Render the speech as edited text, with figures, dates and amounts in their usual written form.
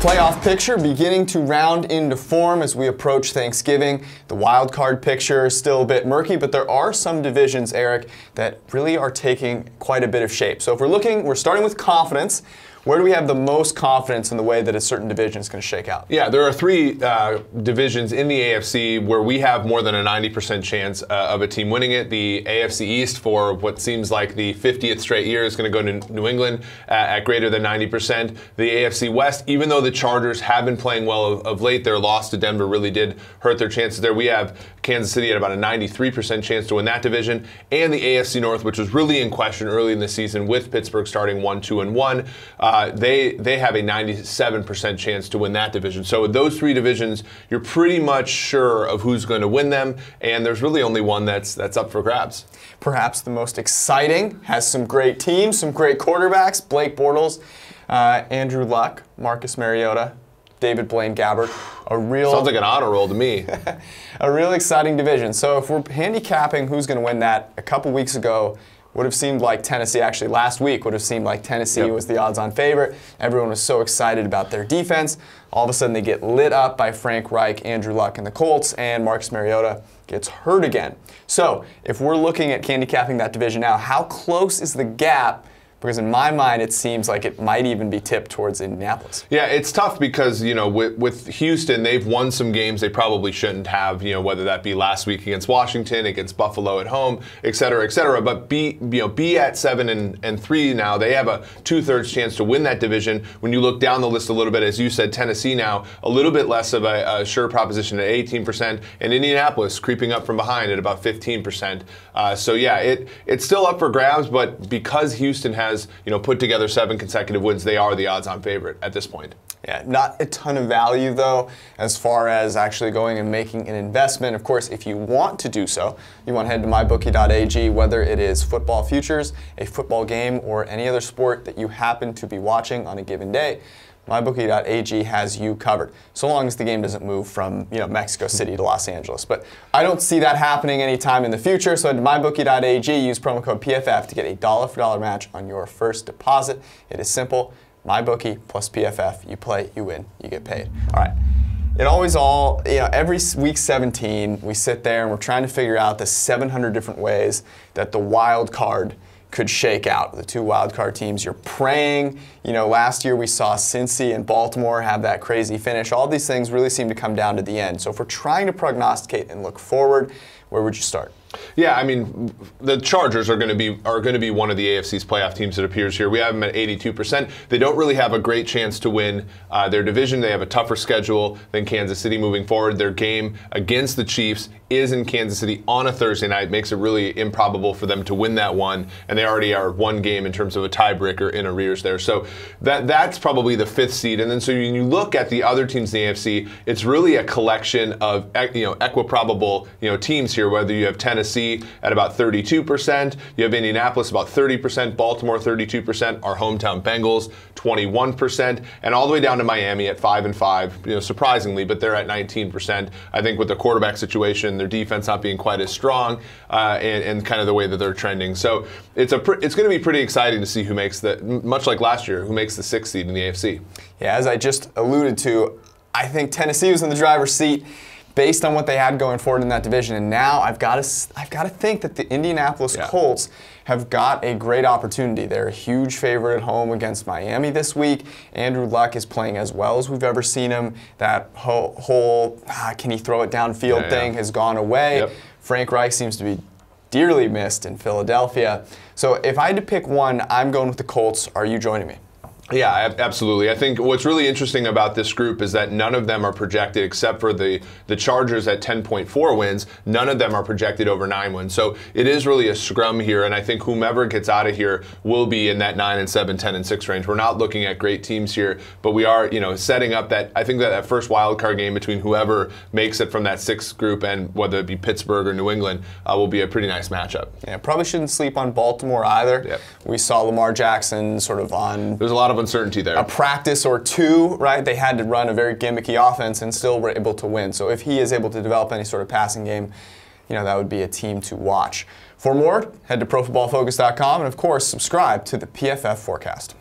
Playoff picture beginning to round into form as we approach Thanksgiving. The wild card picture is still a bit murky, but there are some divisions, Eric, that really are taking quite a bit of shape. So if we're starting with confidence. Where do we have the most confidence in the way that a certain division is going to shake out? Yeah, there are three divisions in the AFC where we have more than a 90% chance of a team winning it. The AFC East, for what seems like the 50th straight year, is going to go to New England at greater than 90%. The AFC West, even though the Chargers have been playing well of late, their loss to Denver really did hurt their chances there. We have Kansas City at about a 93% chance to win that division. And the AFC North, which was really in question early in the season with Pittsburgh starting 1-2-1. They have a 97% chance to win that division. So with those three divisions, you're pretty much sure of who's going to win them, and there's really only one that's up for grabs. Perhaps the most exciting, has some great teams, some great quarterbacks, Blake Bortles, Andrew Luck, Marcus Mariota, David Blaine Gabbert. Sounds like an honor roll to me. A real exciting division. So if we're handicapping who's going to win that, a couple weeks ago, would have seemed like Tennessee, actually last week, would have seemed like Tennessee was the odds-on favorite. Everyone was so excited about their defense. All of a sudden they get lit up by Frank Reich, Andrew Luck, and the Colts, and Marcus Mariota gets hurt again. So if we're looking at handicapping that division now, how close is the gap? Because in my mind, it seems like it might even be tipped towards Indianapolis. Yeah, it's tough because, you know, with Houston, they've won some games they probably shouldn't have, you know, whether that be last week against Washington, against Buffalo at home, et cetera, et cetera. But be at 7-3 now. They have a 2/3 chance to win that division. When you look down the list a little bit, as you said, Tennessee now a little bit less of a sure proposition at 18%, and Indianapolis creeping up from behind at about 15%. So yeah, it's still up for grabs, but because Houston has put together 7 consecutive wins, they are the odds-on favorite at this point. Yeah, not a ton of value, though, as far as actually going and making an investment. Of course, if you want to do so, you want to head to mybookie.ag, whether it is football futures, a football game, or any other sport that you happen to be watching on a given day. MyBookie.ag has you covered, so long as the game doesn't move from Mexico City to Los Angeles. But I don't see that happening anytime in the future, so head to MyBookie.ag, use promo code PFF to get a $1 match on your first deposit. It is simple. MyBookie plus PFF. You play, you win, you get paid. All right. Every week 17, we sit there and we're trying to figure out the 700 different ways that the wild card could shake out. The 2 wild card teams, you're praying. Last year we saw Cincy and Baltimore have that crazy finish. All these things really seem to come down to the end. So if we're trying to prognosticate and look forward, where would you start? Yeah, I mean, the Chargers are going to be one of the AFC's playoff teams, it appears here. We have them at 82%. They don't really have a great chance to win their division. They have a tougher schedule than Kansas City moving forward. Their game against the Chiefs is in Kansas City on a Thursday night. Makes it really improbable for them to win that one, and they already are 1 game in terms of a tiebreaker in arrears there. So that's probably the 5th seed. And then so when you look at the other teams in the AFC, it's really a collection of equiprobable teams here. Whether you have Tennessee at about 32%, you have Indianapolis about 30%, Baltimore 32%, our hometown Bengals 21%, and all the way down to Miami at 5-5. Surprisingly, but they're at 19%. I think with the quarterback situation, their defense not being quite as strong, and kind of the way that they're trending. So it's going to be pretty exciting to see who makes much like last year, who makes the 6th seed in the AFC. Yeah, as I just alluded to, I think Tennessee was in the driver's seat based on what they had going forward in that division, and now I've got to think that the Indianapolis Colts have got a great opportunity. They're a huge favorite at home against Miami this week. Andrew Luck is playing as well as we've ever seen him. That whole can he throw it downfield thing has gone away. Yep. Frank Reich seems to be dearly missed in Philadelphia. So if I had to pick one, I'm going with the Colts. Are you joining me? Yeah, absolutely. I think what's really interesting about this group is that none of them are projected, except for the Chargers at 10.4 wins. None of them are projected over 9 wins. So it is really a scrum here, and I think whomever gets out of here will be in that 9-7, 10-6 range. We're not looking at great teams here, but we are, setting up that. I think that first wild card game between whoever makes it from that 6th group, and whether it be Pittsburgh or New England, will be a pretty nice matchup. Yeah, probably shouldn't sleep on Baltimore either. Yep. We saw Lamar Jackson sort of on. There's a lot of uncertainty there. A practice or 2, right? They had to run a very gimmicky offense and still were able to win. So if he is able to develop any sort of passing game, that would be a team to watch. For more, head to ProFootballFocus.com and, of course, subscribe to the PFF Forecast.